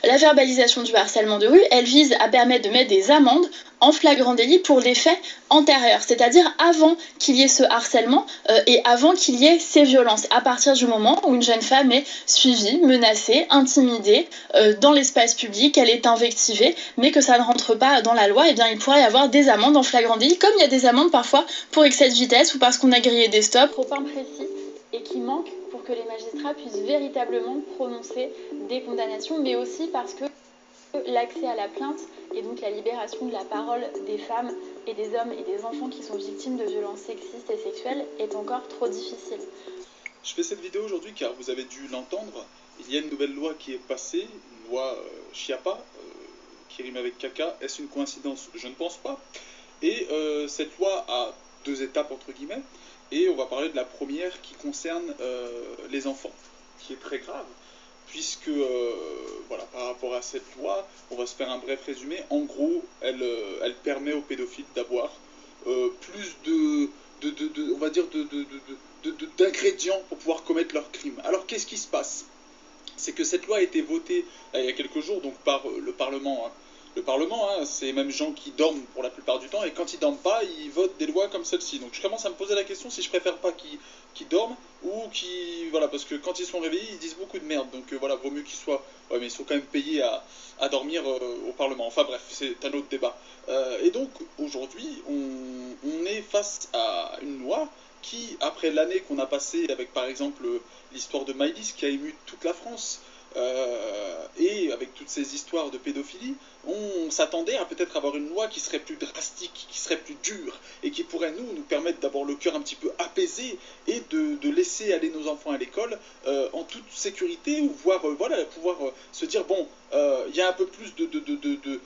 La verbalisation du harcèlement de rue, elle vise à permettre de mettre des amendes en flagrant délit pour des faits antérieurs, c'est-à-dire avant qu'il y ait ce harcèlement et avant qu'il y ait ces violences, à partir du moment où une jeune femme est suivie, menacée, intimidée dans l'espace public, elle est invectivée, mais que ça ne rentre pas dans la loi, et bien il pourrait y avoir des amendes en flagrant délit, comme il y a des amendes parfois pour excès de vitesse ou parce qu'on a grillé des stops trop imprécis et qui manquent pour que les magistrats puissent véritablement prononcer des condamnations, mais aussi parce que l'accès à la plainte et donc la libération de la parole des femmes et des hommes et des enfants qui sont victimes de violences sexistes et sexuelles est encore trop difficile. Je fais cette vidéo aujourd'hui car vous avez dû l'entendre, il y a une nouvelle loi qui est passée, une loi Chiappa, qui rime avec caca. Est-ce une coïncidence? Je ne pense pas. Et cette loi a deux étapes entre guillemets, et on va parler de la première qui concerne les enfants, qui est très grave, puisque voilà, par rapport à cette loi, on va se faire un bref résumé. En gros, elle permet aux pédophiles d'avoir plus on va dire d'ingrédients pour pouvoir commettre leurs crimes. Alors qu'est-ce qui se passe? C'est que cette loi a été votée il y a quelques jours donc par le Parlement. Hein. Le Parlement, hein, c'est même gens qui dorment pour la plupart du temps, et quand ils dorment pas, ils votent des lois comme celle-ci. Donc je commence à me poser la question si je préfère pas qu'ils dorment ou qui voilà, parce que quand ils sont réveillés, ils disent beaucoup de merde. Donc voilà, vaut mieux qu'ils soient, ouais, mais ils sont quand même payés à dormir au Parlement. Enfin bref, c'est un autre débat. Et donc aujourd'hui, on est face à une loi qui, après l'année qu'on a passée avec par exemple l'histoire de Maïlis qui a ému toute la France, et avec toutes ces histoires de pédophilie, on s'attendait à peut-être avoir une loi qui serait plus drastique, qui serait plus dure, et qui pourrait nous permettre d'avoir le cœur un petit peu apaisé, et de laisser aller nos enfants à l'école en toute sécurité, ou voire voilà, pouvoir se dire, bon, il y a un peu plus de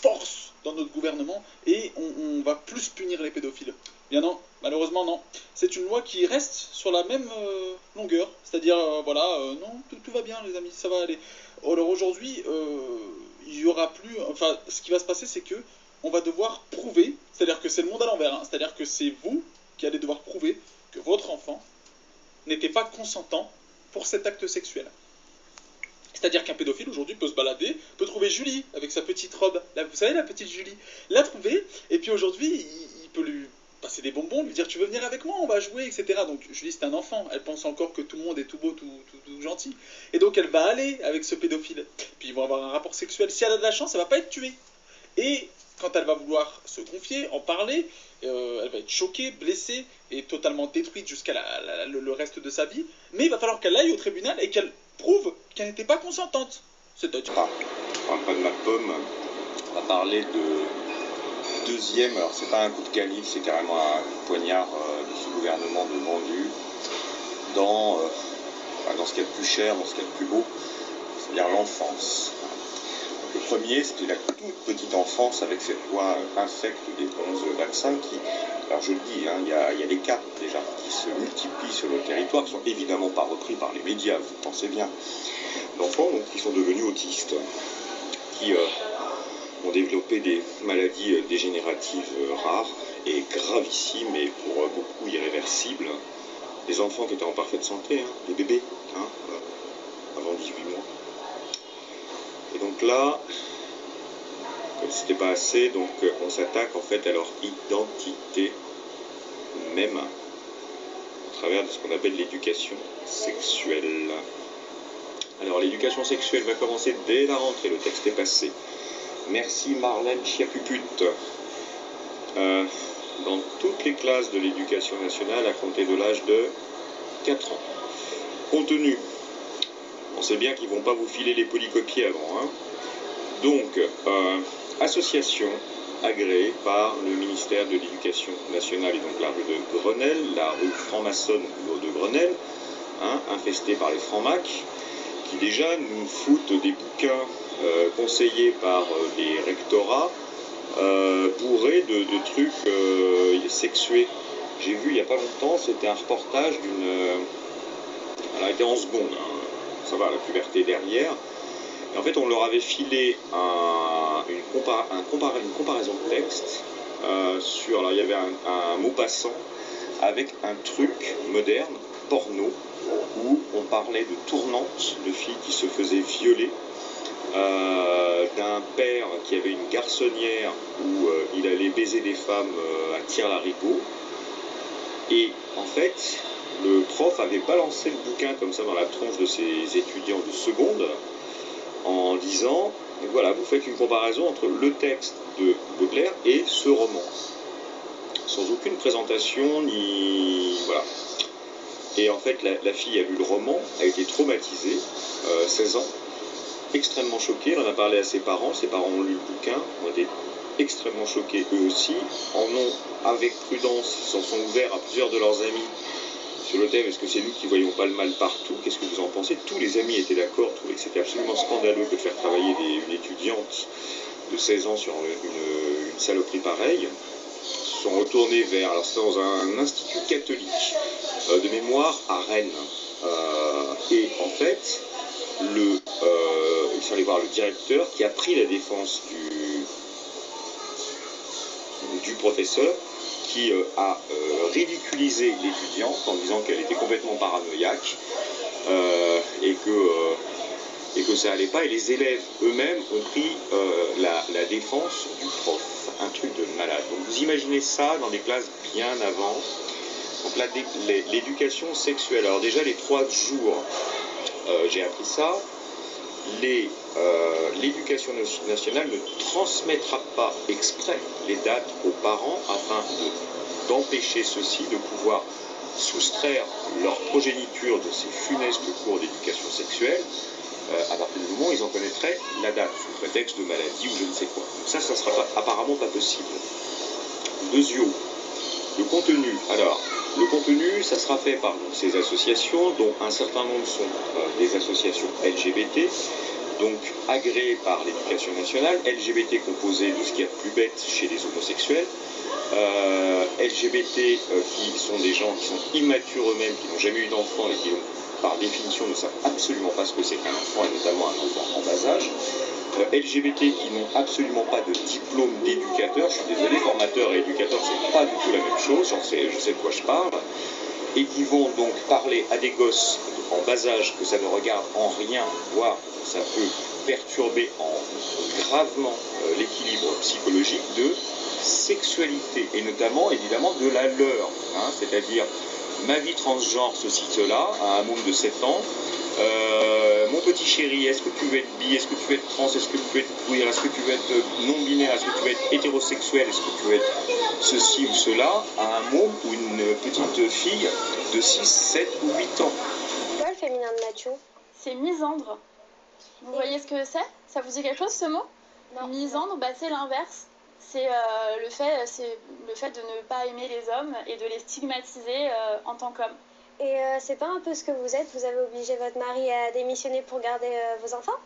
force dans notre gouvernement, et on va plus punir les pédophiles. Bien non, malheureusement non. C'est une loi qui reste sur la même longueur, c'est-à-dire, voilà, non, tout va bien les amis, ça va aller. Alors aujourd'hui, il y aura plus, enfin, ce qui va se passer, c'est que on va devoir prouver, c'est-à-dire que c'est le monde à l'envers, hein, c'est-à-dire que c'est vous qui allez devoir prouver que votre enfant n'était pas consentant pour cet acte sexuel. C'est-à-dire qu'un pédophile aujourd'hui peut se balader, peut trouver Julie avec sa petite robe, là, vous savez la petite Julie, la trouver, et puis aujourd'hui il peut lui passer des bonbons, lui dire tu veux venir avec moi, on va jouer, etc. Donc Julie c'est un enfant, elle pense encore que tout le monde est tout beau, tout gentil, et donc elle va aller avec ce pédophile, puis ils vont avoir un rapport sexuel, si elle a de la chance elle va pas être tuée, et quand elle va vouloir se confier, en parler, elle va être choquée, blessée et totalement détruite jusqu'à le reste de sa vie, mais il va falloir qu'elle aille au tribunal et qu'elle prouve qu'elle n'était pas consentante. C'est-à-dire... On parle pas de ma pomme, on va parler de deuxième, alors c'est pas un coup de canif, c'est carrément un poignard de ce gouvernement de vendu dans ce qu'il y a de plus cher, dans ce qu'il y a de plus beau, c'est-à-dire l'enfance. Le premier, c'était la toute petite enfance avec cette loi infecte des 11 vaccins qui, alors je le dis, hein, il y a des cas déjà qui se multiplient sur le territoire, qui ne sont évidemment pas repris par les médias, vous pensez bien, d'enfants donc, qui sont devenus autistes, qui ont développé des maladies dégénératives rares et gravissimes et pour beaucoup irréversibles. Des enfants qui étaient en parfaite santé, hein, des bébés, hein, avant 18 mois. Et donc là, comme c'était pas assez, donc on s'attaque en fait à leur identité même à travers de ce qu'on appelle l'éducation sexuelle. Alors l'éducation sexuelle va commencer dès la rentrée, le texte est passé. Merci Marlène Schiapuput. Dans toutes les classes de l'éducation nationale à compter de l'âge de 4 ans. Contenu. On sait bien qu'ils ne vont pas vous filer les polycopiers avant. Hein. Donc, association agréée par le ministère de l'Éducation nationale et donc la rue de Grenelle, la rue franc-maçonne de Grenelle, hein, infestée par les francs-macs, qui déjà nous foutent des bouquins conseillés par les rectorats, bourrés de trucs sexués. J'ai vu il n'y a pas longtemps, c'était un reportage d'une... elle a été en seconde, hein. Ça va, la puberté derrière. Et en fait, on leur avait filé une comparaison de texte sur... Alors, il y avait un mot passant avec un truc moderne porno où on parlait de tournantes, de filles qui se faisaient violer, d'un père qui avait une garçonnière où il allait baiser des femmes à tire-larigot. Et en fait, le prof avait balancé le bouquin comme ça dans la tronche de ses étudiants de seconde en disant, voilà, vous faites une comparaison entre le texte de Baudelaire et ce roman. Sans aucune présentation, ni... voilà. Et en fait, la fille a lu le roman, a été traumatisée, 16 ans, extrêmement choquée, elle en a parlé à ses parents ont lu le bouquin, ont été extrêmement choqués eux aussi, en ont, avec prudence, s'en sont ouverts à plusieurs de leurs amis sur le thème, est-ce que c'est nous qui voyons pas le mal partout, qu'est-ce que vous en pensez? Tous les amis étaient d'accord, trouvaient que c'était absolument scandaleux que de faire travailler une étudiante de 16 ans sur une saloperie pareille. Se sont retournés vers, alors c'était dans un institut catholique de mémoire à Rennes, et en fait, il fallait voir le directeur qui a pris la défense du professeur, qui a ridiculisé l'étudiante en disant qu'elle était complètement paranoïaque et que ça allait pas, et les élèves eux-mêmes ont pris la défense du prof, un truc de malade. Donc vous imaginez ça dans des classes bien avant. Donc l'éducation sexuelle, alors déjà les 3 jours j'ai appris ça, l'éducation nationale ne transmettra pas exprès les dates aux parents afin d'empêcher ceux-ci de pouvoir soustraire leur progéniture de ces funestes cours d'éducation sexuelle à partir du moment où ils en connaîtraient la date, sous prétexte de maladie ou je ne sais quoi. Donc ça sera apparemment pas possible. Deuxièmement, le contenu. Alors, le contenu, ça sera fait par ces associations, dont un certain nombre sont des associations LGBT, donc agréées par l'éducation nationale, LGBT composées de ce qu'il y a de plus bête chez les homosexuels, LGBT qui sont des gens qui sont immatures eux-mêmes, qui n'ont jamais eu d'enfants et qui, par définition, ne savent absolument pas ce que c'est qu'un enfant, et notamment un enfant en bas âge. LGBT qui n'ont absolument pas de diplôme d'éducateur, je suis désolé, formateur et éducateur, c'est pas du tout la même chose, je sais de quoi je parle, et qui vont donc parler à des gosses en bas âge que ça ne regarde en rien, voire ça peut perturber gravement l'équilibre psychologique de sexualité, et notamment évidemment de la leur, hein, c'est-à-dire ma vie transgenre, ceci, cela, à un môme de 7 ans, mon petit chéri, est-ce que tu veux être bi, est-ce que tu veux être trans, est-ce que tu veux être queer, est-ce que tu veux être non-binaire, est-ce que tu veux être hétérosexuel, est-ce que tu veux être ceci ou cela, à un môme ou une petite fille de 6, 7 ou 8 ans. C'est quoi le féminin de macho? C'est misandre. Vous voyez ce que c'est? Ça vous dit quelque chose ce mot? Non. Misandre, bah, c'est l'inverse. C'est le fait de ne pas aimer les hommes et de les stigmatiser en tant qu'hommes. Et c'est pas un peu ce que vous êtes? Vous avez obligé votre mari à démissionner pour garder vos enfants?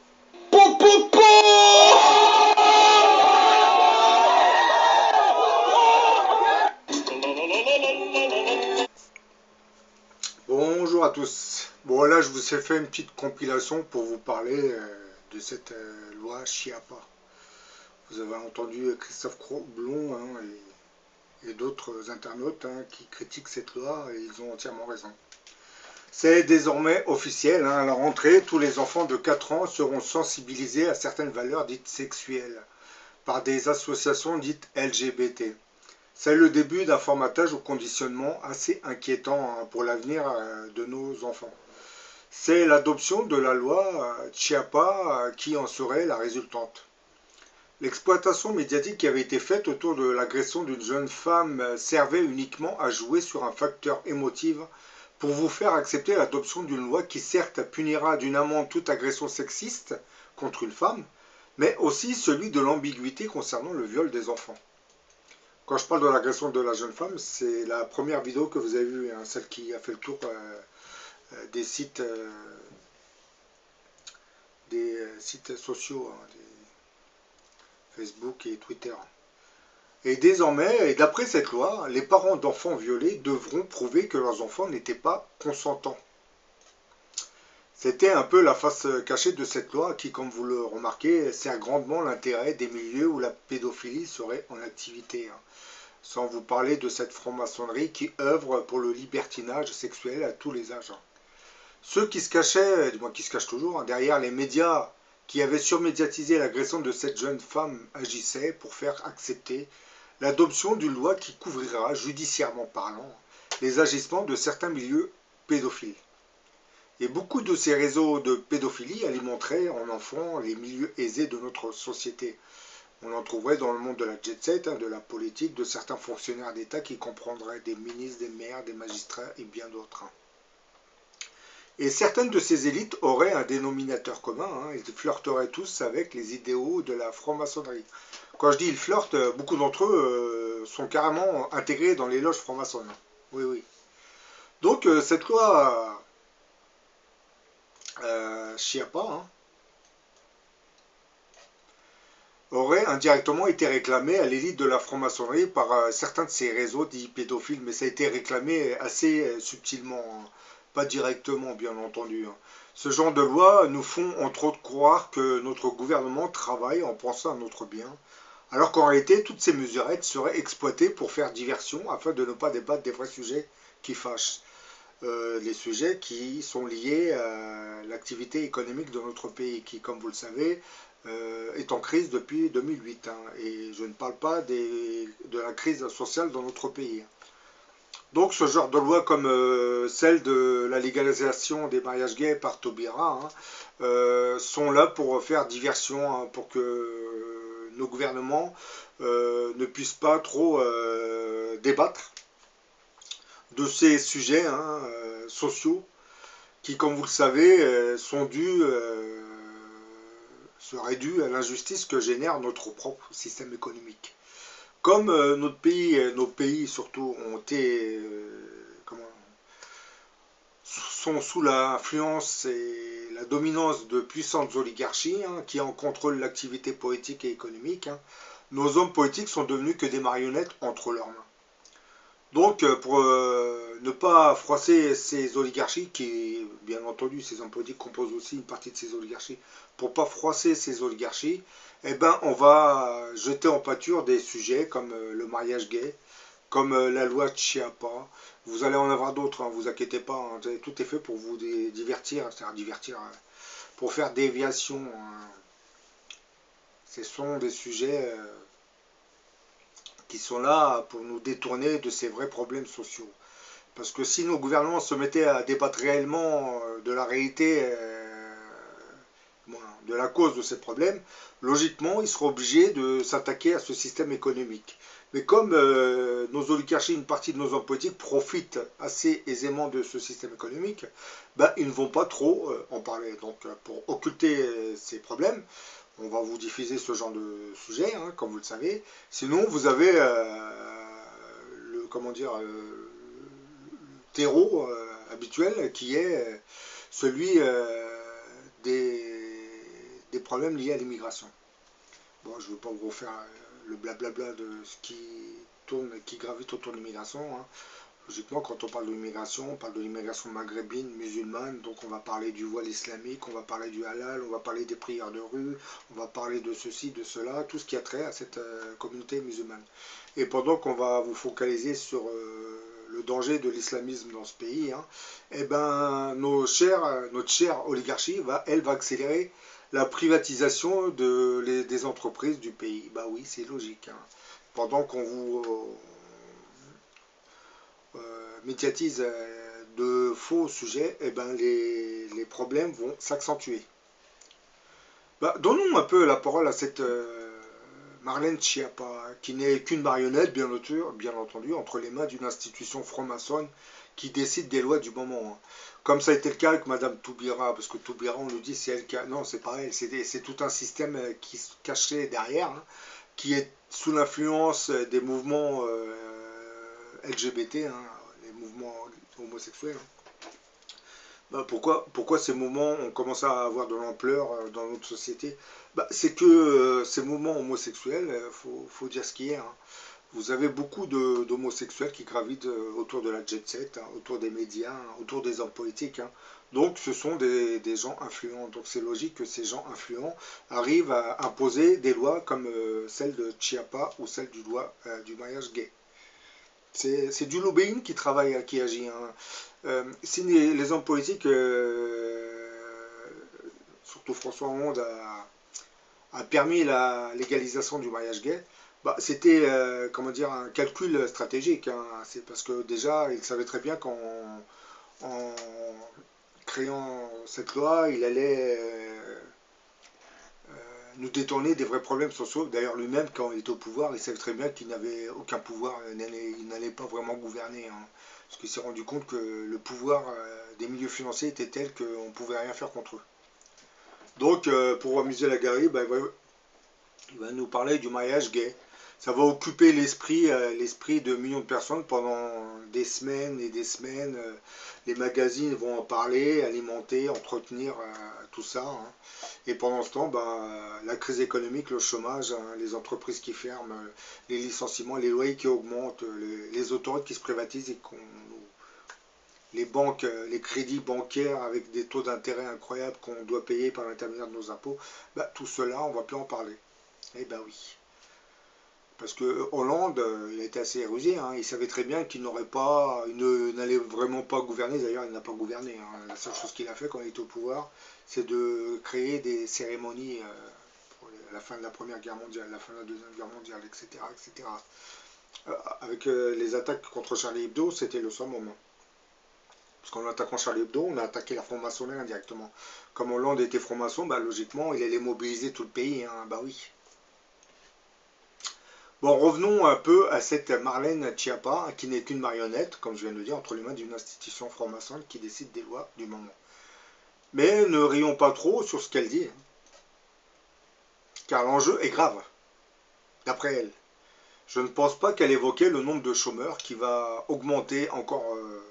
Bonjour à tous. Bon, là je vous ai fait une petite compilation pour vous parler de cette loi Chiappa. Vous avez entendu Christophe Blond hein, et d'autres internautes hein, qui critiquent cette loi et ils ont entièrement raison. C'est désormais officiel, hein, à la rentrée, tous les enfants de 4 ans seront sensibilisés à certaines valeurs dites sexuelles par des associations dites LGBT. C'est le début d'un formatage au conditionnement assez inquiétant hein, pour l'avenir de nos enfants. C'est l'adoption de la loi Chiappa qui en serait la résultante. L'exploitation médiatique qui avait été faite autour de l'agression d'une jeune femme servait uniquement à jouer sur un facteur émotif pour vous faire accepter l'adoption d'une loi qui certes punira d'une amende toute agression sexiste contre une femme, mais aussi celui de l'ambiguïté concernant le viol des enfants. Quand je parle de l'agression de la jeune femme, c'est la première vidéo que vous avez vue, hein, celle qui a fait le tour des sites sociaux, hein, Facebook et Twitter. Et désormais, et d'après cette loi, les parents d'enfants violés devront prouver que leurs enfants n'étaient pas consentants. C'était un peu la face cachée de cette loi qui, comme vous le remarquez, sert grandement l'intérêt des milieux où la pédophilie serait en activité. sans vous parler de cette franc-maçonnerie qui œuvre pour le libertinage sexuel à tous les âges. Ceux qui se cachaient, du moins qui se cachent toujours, derrière les médias qui avaient surmédiatisé l'agression de cette jeune femme agissaient pour faire accepter l'adoption d'une loi qui couvrira, judiciairement parlant, les agissements de certains milieux pédophiles. Et beaucoup de ces réseaux de pédophilie alimenteraient en enfants les milieux aisés de notre société. On en trouverait dans le monde de la jet-set, de la politique, de certains fonctionnaires d'État qui comprendraient des ministres, des maires, des magistrats et bien d'autres. Et certaines de ces élites auraient un dénominateur commun, ils flirteraient tous avec les idéaux de la franc-maçonnerie. Quand je dis ils flirtent, beaucoup d'entre eux sont carrément intégrés dans les loges franc-maçonnes. Oui, oui. Donc cette loi Chiappa aurait indirectement été réclamée à l'élite de la franc-maçonnerie par certains de ces réseaux dits pédophiles, mais ça a été réclamé assez subtilement, pas directement bien entendu. Ce genre de lois nous font entre autres croire que notre gouvernement travaille en pensant à notre bien, alors qu'en réalité toutes ces mesurettes seraient exploitées pour faire diversion afin de ne pas débattre des vrais sujets qui fâchent. Les sujets qui sont liés à l'activité économique de notre pays, qui, comme vous le savez, est en crise depuis 2008. Et je ne parle pas de la crise sociale dans notre pays. Donc ce genre de loi comme celle de la légalisation des mariages gays par Taubira sont là pour faire diversion, pour que nos gouvernements ne puissent pas trop débattre de ces sujets sociaux qui, comme vous le savez, seraient dus à l'injustice que génère notre propre système économique. Comme nos pays surtout sont sous l'influence et la dominance de puissantes oligarchies qui en contrôlent l'activité politique et économique, nos hommes politiques sont devenus que des marionnettes entre leurs mains. Donc, pour ne pas froisser ces oligarchies, qui, bien entendu, ces hommes politiques composent aussi une partie de ces oligarchies, pour ne pas froisser ces oligarchies, eh ben, on va jeter en pâture des sujets comme le mariage gay, comme la loi Chiappa. Vous allez en avoir d'autres, vous inquiétez pas, tout est fait pour vous divertir, c'est-à-dire pour faire déviation. Ce sont des sujets qui sont là pour nous détourner de ces vrais problèmes sociaux. Parce que si nos gouvernements se mettaient à débattre réellement de la réalité, de la cause de ces problèmes, logiquement, ils seraient obligés de s'attaquer à ce système économique. Mais comme nos oligarchies, une partie de nos hommes politiques profitent assez aisément de ce système économique, ils ne vont pas trop en parler. Donc pour occulter ces problèmes, on va vous diffuser ce genre de sujet, comme vous le savez. Sinon, vous avez le terreau habituel qui est celui des problèmes liés à l'immigration. Bon, je ne veux pas vous refaire le blablabla de ce qui gravite autour de l'immigration. Logiquement, quand on parle de l'immigration, on parle de l'immigration maghrébine, musulmane, donc on va parler du voile islamique, on va parler du halal, on va parler des prières de rue, on va parler de ceci, de cela, tout ce qui a trait à cette communauté musulmane. Et pendant qu'on va vous focaliser sur le danger de l'islamisme dans ce pays, eh ben, notre chère oligarchie, elle va accélérer la privatisation des entreprises du pays. Bah oui, c'est logique. Pendant qu'on vous médiatise de faux sujets, eh ben les problèmes vont s'accentuer. Donnons un peu la parole à cette Marlène Schiappa, qui n'est qu'une marionnette, bien entendu, entre les mains d'une institution franc-maçonne qui décide des lois du moment. Comme ça a été le cas avec Madame Taubira, parce que Taubira, on nous dit c'est elle qui a... Non, c'est pas elle, c'est tout un système qui se cachait derrière, qui est sous l'influence des mouvements LGBT, les mouvements homosexuels. Pourquoi ces mouvements ont commencé à avoir de l'ampleur dans notre société? C'est que ces mouvements homosexuels, faut dire ce qui est, vous avez beaucoup d'homosexuels qui gravitent autour de la jet-set, autour des médias, autour des hommes politiques. Donc ce sont des gens influents. Donc c'est logique que ces gens influents arrivent à imposer des lois comme celle de Chiappa ou celle du mariage gay. C'est du lobbying qui travaille, qui agit. Hein. Si les hommes politiques, surtout François Hollande, a permis la légalisation du mariage gay, bah, c'était comment dire, un calcul stratégique. Hein. C'est parce que déjà, il savait très bien qu'en créant cette loi, il allait nous détourner des vrais problèmes sociaux. D'ailleurs, lui-même, quand il était au pouvoir, il savait très bien qu'il n'avait aucun pouvoir, il n'allait pas vraiment gouverner. Hein, parce qu'il s'est rendu compte que le pouvoir des milieux financiers était tel qu'on ne pouvait rien faire contre eux. Donc, pour amuser la galerie, bah, il va nous parler du mariage gay. Ça va occuper l'esprit de millions de personnes pendant des semaines et des semaines. Les magazines vont en parler, alimenter, entretenir tout ça. Hein. Et pendant ce temps, la crise économique, le chômage, hein, les entreprises qui ferment, les licenciements, les loyers qui augmentent, les autoroutes qui se privatisent et les banques, les crédits bancaires avec des taux d'intérêt incroyables qu'on doit payer par l'intermédiaire de nos impôts, tout cela, on ne va plus en parler. Eh ben oui. Parce que Hollande, il a été assez érudit, hein. Il savait très bien qu'il n'allait vraiment pas gouverner, d'ailleurs il n'a pas gouverné. Hein. La seule chose qu'il a fait quand il était au pouvoir, c'est de créer des cérémonies pour la fin de la Première Guerre mondiale, la fin de la Deuxième Guerre mondiale, etc. etc. Avec les attaques contre Charlie Hebdo, c'était le seul moment. Parce qu'en attaquant Charlie Hebdo, on a attaqué la franc-maçonnerie indirectement. Comme Hollande était franc-maçon, logiquement, il allait mobiliser tout le pays, hein. Bah oui. Bon, revenons un peu à cette Marlène Schiappa, qui n'est qu'une marionnette, comme je viens de le dire, entre les mains d'une institution franc-maçonne qui décide des lois du moment. Mais ne rions pas trop sur ce qu'elle dit, car l'enjeu est grave, d'après elle. Je ne pense pas qu'elle évoquait le nombre de chômeurs qui va augmenter encore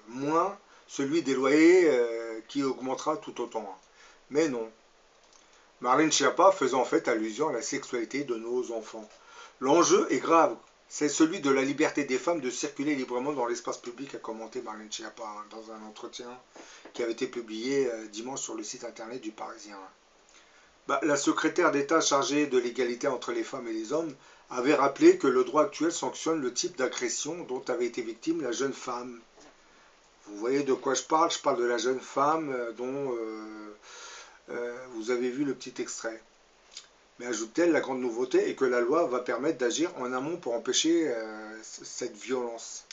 moins celui des loyers qui augmentera tout autant. Mais non. Marlène Schiappa faisant en fait allusion à la sexualité de nos enfants. L'enjeu est grave. C'est celui de la liberté des femmes de circuler librement dans l'espace public, a commenté Marlène Schiappa dans un entretien qui avait été publié dimanche sur le site internet du Parisien. La secrétaire d'État chargée de l'égalité entre les femmes et les hommes avait rappelé que le droit actuel sanctionne le type d'agression dont avait été victime la jeune femme. Vous voyez de quoi je parle? Je parle de la jeune femme dont vous avez vu le petit extrait. Mais ajoute-t-elle, la grande nouveauté est que la loi va permettre d'agir en amont pour empêcher cette violence.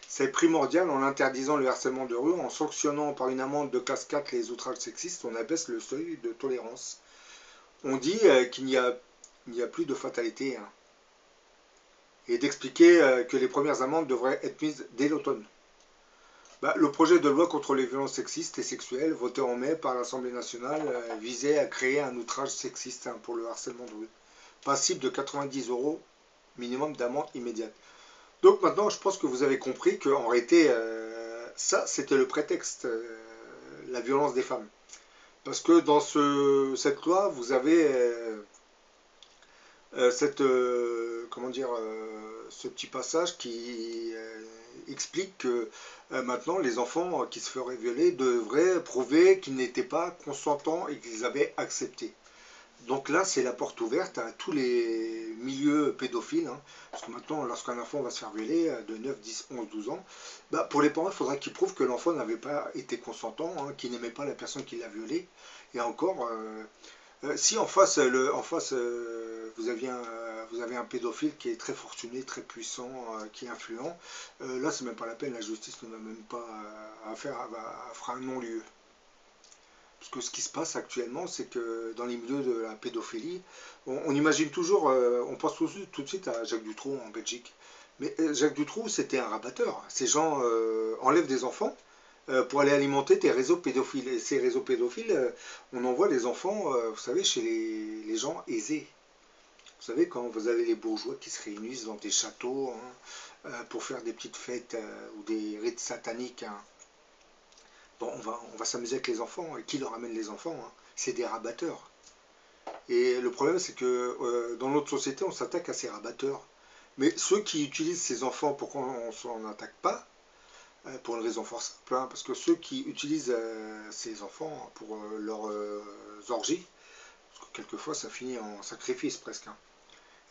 C'est primordial en interdisant le harcèlement de rue, en sanctionnant par une amende de classe 4 les outrages sexistes, on abaisse le seuil de tolérance. On dit qu'il n'y a plus de fatalité. Hein. Et d'expliquer que les premières amendes devraient être mises dès l'automne. Le projet de loi contre les violences sexistes et sexuelles, voté en mai par l'Assemblée nationale, visait à créer un outrage sexiste pour le harcèlement de rue, passible de 90 € minimum d'amende immédiate. Donc maintenant, je pense que vous avez compris qu'en réalité, ça, c'était le prétexte, la violence des femmes. Parce que dans cette loi, vous avez ce petit passage qui explique que maintenant les enfants qui se feraient violer devraient prouver qu'ils n'étaient pas consentants et qu'ils avaient accepté. Donc là, c'est la porte ouverte à tous les milieux pédophiles, hein, parce que maintenant, lorsqu'un enfant va se faire violer de 9, 10, 11, 12 ans, pour les parents, il faudra qu'ils prouvent que l'enfant n'avait pas été consentant, hein, qu'il n'aimait pas la personne qui l'a violé. Et encore, si en face, vous avez un pédophile qui est très fortuné, très puissant, qui est influent, là, c'est même pas la peine, la justice ne va même pas fera un non-lieu. Parce que ce qui se passe actuellement, c'est que dans les milieux de la pédophilie, on imagine toujours, on pense tout de suite à Jacques Dutroux en Belgique. Mais Jacques Dutroux, c'était un rabatteur. Ces gens enlèvent des enfants pour aller alimenter des réseaux pédophiles. Et ces réseaux pédophiles, on envoie les enfants, vous savez, chez les gens aisés. Vous savez, quand vous avez les bourgeois qui se réunissent dans des châteaux pour faire des petites fêtes ou des rites sataniques, hein. Bon, on va s'amuser avec les enfants. Et qui leur amène les enfants, hein? C'est des rabatteurs. Et le problème, c'est que dans notre société, on s'attaque à ces rabatteurs. Mais ceux qui utilisent ces enfants, pourquoi on ne s'en attaque pas? Pour une raison fort simple, hein, parce que ceux qui utilisent ces enfants pour leurs orgies, parce que quelquefois ça finit en sacrifice presque, hein.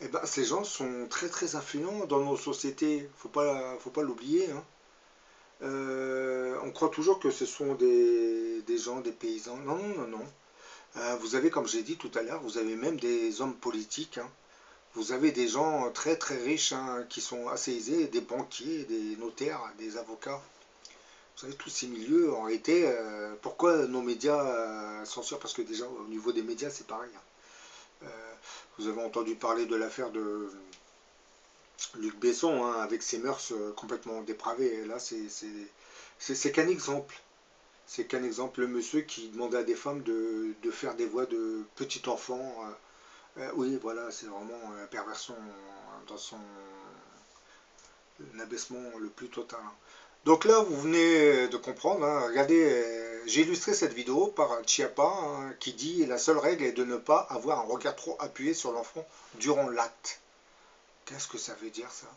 eh ben, ces gens sont très très influents dans nos sociétés. Faut pas l'oublier, hein. On croit toujours que ce sont des gens, des paysans. Non, non, non, non. Vous avez, comme j'ai dit tout à l'heure, vous avez même des hommes politiques, hein. Vous avez des gens très très riches, hein, qui sont assez aisés, des banquiers, des notaires, des avocats. Vous savez, tous ces milieux, en réalité, pourquoi nos médias censurent? Parce que déjà, au niveau des médias, c'est pareil, hein. Vous avez entendu parler de l'affaire de Luc Besson, hein, avec ses mœurs complètement dépravées. Et là, c'est qu'un exemple. C'est qu'un exemple. Le monsieur qui demandait à des femmes de faire des voix de petit enfant. Oui, voilà, c'est vraiment perversion dans son abaissement le plus total. Donc là, vous venez de comprendre, hein, regardez, j'ai illustré cette vidéo par Chiappa, hein, qui dit « La seule règle est de ne pas avoir un regard trop appuyé sur l'enfant durant l'acte ». Qu'est-ce que ça veut dire, ça?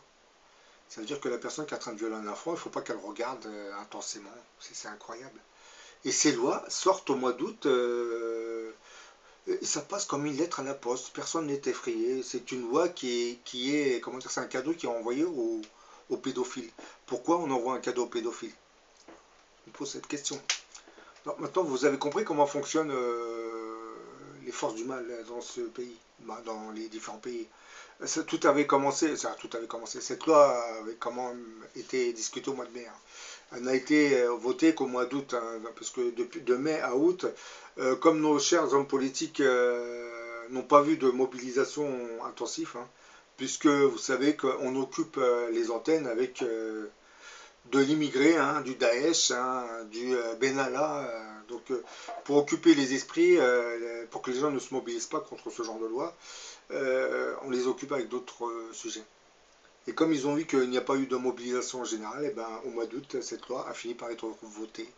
Ça veut dire que la personne qui est en train de violer un enfant, il ne faut pas qu'elle regarde intensément. C'est incroyable. Et ces lois sortent au mois d'août, ça passe comme une lettre à la poste. Personne n'est effrayé. C'est une loi qui est comment dire, c'est un cadeau qui est envoyé aux pédophiles. Pourquoi on envoie un cadeau aux pédophiles? On pose cette question. Alors, maintenant, vous avez compris comment fonctionnent les forces du mal dans ce pays, dans les différents pays. Tout avait commencé, cette loi avait été discutée au mois de mai, hein. Elle n'a été votée qu'au mois d'août, hein, parce que de mai à août, comme nos chers hommes politiques n'ont pas vu de mobilisation intensive, hein, puisque vous savez qu'on occupe les antennes avec de l'immigré, hein, du Daesh, hein, du Benalla, donc pour occuper les esprits, pour que les gens ne se mobilisent pas contre ce genre de loi, on les occupe avec d'autres sujets. Et comme ils ont vu qu'il n'y a pas eu de mobilisation générale, et ben, au mois d'août, cette loi a fini par être votée.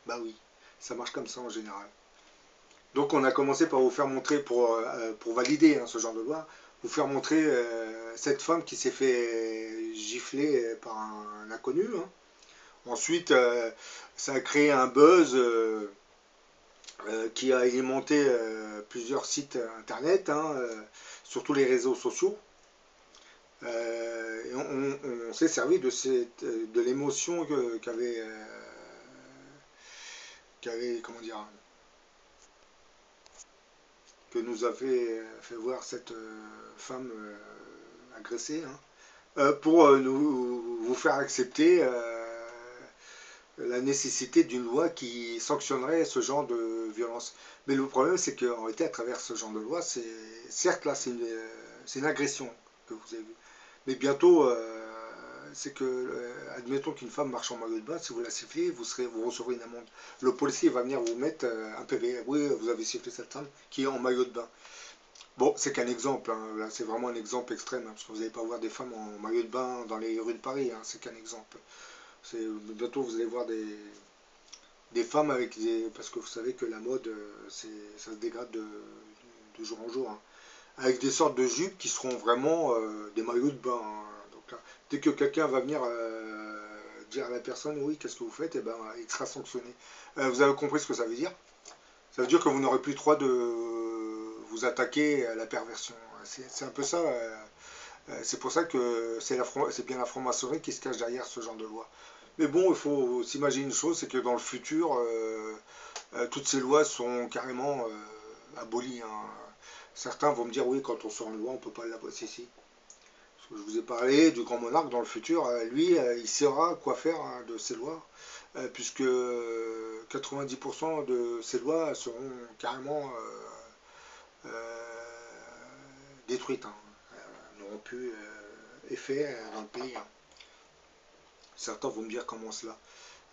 Bah oui, ça marche comme ça en général. Donc on a commencé par vous faire montrer, pour valider, hein, ce genre de loi, vous faire montrer cette femme qui s'est fait gifler par un inconnu, hein. Ensuite, ça a créé un buzz qui a alimenté plusieurs sites internet, hein, sur tous les réseaux sociaux. Et on s'est servi de l'émotion comment dire, que nous avait fait voir cette femme agressée, hein, pour vous faire accepter la nécessité d'une loi qui sanctionnerait ce genre de violence. Mais le problème, c'est qu'en réalité, à travers ce genre de loi, certes, là, c'est une agression que vous avez vue. Mais bientôt, c'est que, admettons qu'une femme marche en maillot de bain, si vous la sifflez, vous recevrez une amende. Le policier va venir vous mettre un PV. Oui, vous avez sifflé cette femme qui est en maillot de bain. Bon, c'est qu'un exemple, hein. Là, c'est vraiment un exemple extrême, hein, parce que vous n'allez pas voir des femmes en maillot de bain dans les rues de Paris, hein, c'est qu'un exemple. Bientôt, vous allez voir des femmes avec parce que vous savez que la mode, ça se dégrade de jour en jour, hein, avec des sortes de jupes qui seront vraiment des maillots de bain, hein. Donc là, dès que quelqu'un va venir dire à la personne, oui, qu'est-ce que vous faites, et ben, il sera sanctionné. Vous avez compris ce que ça veut dire? Ça veut dire que vous n'aurez plus le droit de vous attaquer à la perversion. C'est un peu ça. C'est pour ça que c'est bien la franc-maçonnerie qui se cache derrière ce genre de loi. Mais bon, il faut s'imaginer une chose, c'est que dans le futur, toutes ces lois sont carrément abolies, hein. Certains vont me dire, oui, quand on sort une loi, on ne peut pas l'abolir. Si. Parce que je vous ai parlé du grand monarque dans le futur, lui, il saura quoi faire, hein, de ces lois, puisque 90% de ces lois seront carrément détruites, hein, n'auront plus effet dans le pays, hein. Certains vont me dire comment cela.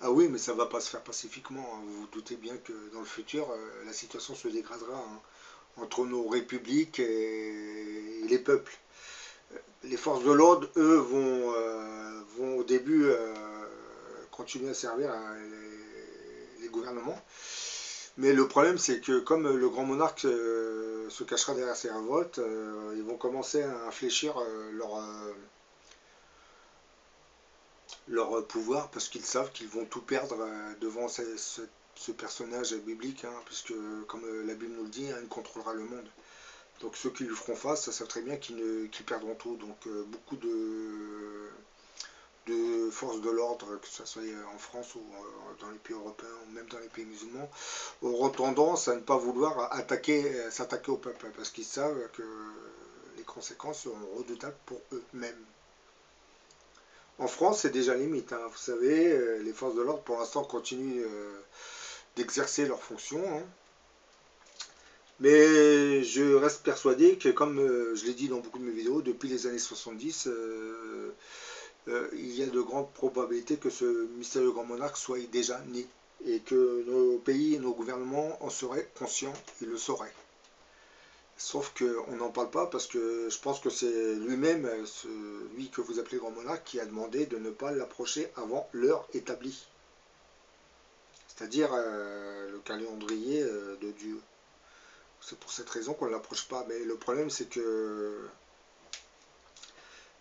Ah oui, mais ça ne va pas se faire pacifiquement, hein. Vous vous doutez bien que dans le futur, la situation se dégradera, hein, entre nos républiques et les peuples. Les forces de l'ordre, eux, vont au début continuer à servir les gouvernements. Mais le problème, c'est que comme le grand monarque se cachera derrière ces révoltes, ils vont commencer à infléchir leur pouvoir, parce qu'ils savent qu'ils vont tout perdre devant ce personnage biblique, hein, puisque, comme la Bible nous le dit, hein, il contrôlera le monde. Donc ceux qui lui feront face, ça savent très bien qu'ils perdront tout. Donc beaucoup de forces de l'ordre, que ce soit en France ou dans les pays européens ou même dans les pays musulmans, auront tendance à ne pas vouloir s'attaquer au peuple parce qu'ils savent que les conséquences seront redoutables pour eux-mêmes. En France, c'est déjà limite. Hein. Vous savez, les forces de l'ordre, pour l'instant, continuent d'exercer leurs fonctions. Hein. Mais je reste persuadé que, comme je l'ai dit dans beaucoup de mes vidéos, depuis les années 70, il y a de grandes probabilités que ce mystérieux grand monarque soit déjà né. Et que nos pays et nos gouvernements en seraient conscients, ils le sauraient. Sauf qu'on n'en parle pas parce que je pense que c'est lui-même, celui que vous appelez grand monarque, qui a demandé de ne pas l'approcher avant l'heure établie. C'est-à-dire le calendrier de Dieu. C'est pour cette raison qu'on ne l'approche pas. Mais le problème, c'est que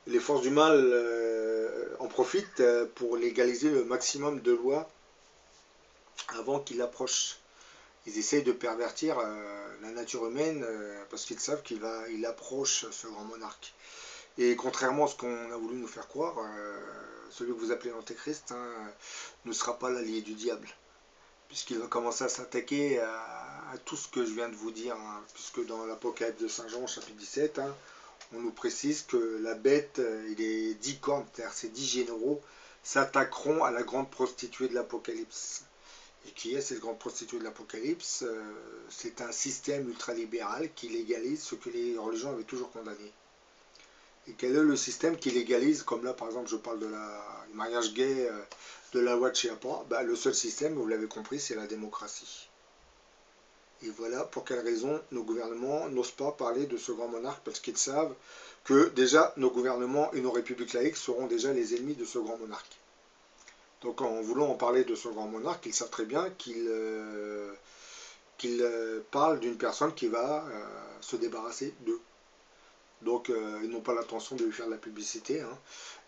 les forces du mal en profitent pour légaliser le maximum de lois avant qu'il approche. Ils essayent de pervertir la nature humaine parce qu'ils savent qu'il approche ce grand monarque. Et contrairement à ce qu'on a voulu nous faire croire, celui que vous appelez l'Antéchrist ne sera pas l'allié du diable. Puisqu'il va commencer à s'attaquer à tout ce que je viens de vous dire. Hein, puisque dans l'Apocalypse de Saint Jean, chapitre 17, on nous précise que la bête et les 10 cornes, c'est-à-dire ces 10 généraux, s'attaqueront à la grande prostituée de l'Apocalypse. Et qui est cette grande prostituée de l'Apocalypse? C'est un système ultralibéral qui légalise ce que les religions avaient toujours condamné. Et quel est le système qui légalise, comme là par exemple je parle du mariage gay, de la loi de Chiapa? Le seul système, vous l'avez compris, c'est la démocratie. Et voilà pour quelle raison nos gouvernements n'osent pas parler de ce grand monarque, parce qu'ils savent que déjà nos gouvernements et nos républiques laïques seront déjà les ennemis de ce grand monarque. Donc en voulant en parler de ce grand monarque, ils savent très bien qu'il parle d'une personne qui va se débarrasser d'eux. Donc ils n'ont pas l'intention de lui faire de la publicité. Hein.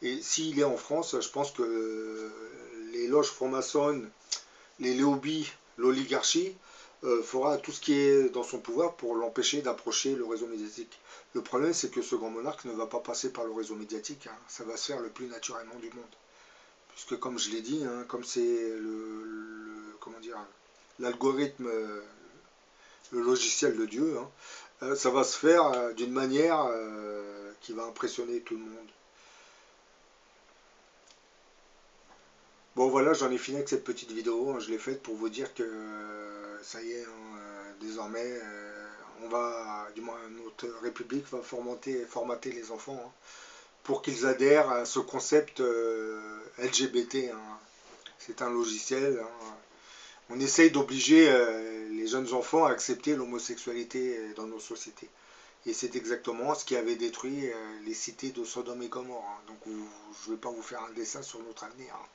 Et s'il est en France, je pense que les loges franc-maçonnes, les lobbies, l'oligarchie, fera tout ce qui est dans son pouvoir pour l'empêcher d'approcher le réseau médiatique. Le problème, c'est que ce grand monarque ne va pas passer par le réseau médiatique. Hein. Ça va se faire le plus naturellement du monde. Puisque comme je l'ai dit, hein, comme c'est l'algorithme, le logiciel de Dieu, hein, ça va se faire d'une manière qui va impressionner tout le monde. Bon voilà, j'en ai fini avec cette petite vidéo, hein, je l'ai faite pour vous dire que ça y est, hein, désormais, du moins notre République va formater les enfants hein, pour qu'ils adhèrent à ce concept LGBT. Hein. C'est un logiciel. Hein. On essaye d'obliger les jeunes enfants à accepter l'homosexualité dans nos sociétés. Et c'est exactement ce qui avait détruit les cités de Sodome et Gomorrhe. Hein. Donc je ne vais pas vous faire un dessin sur notre avenir. Hein.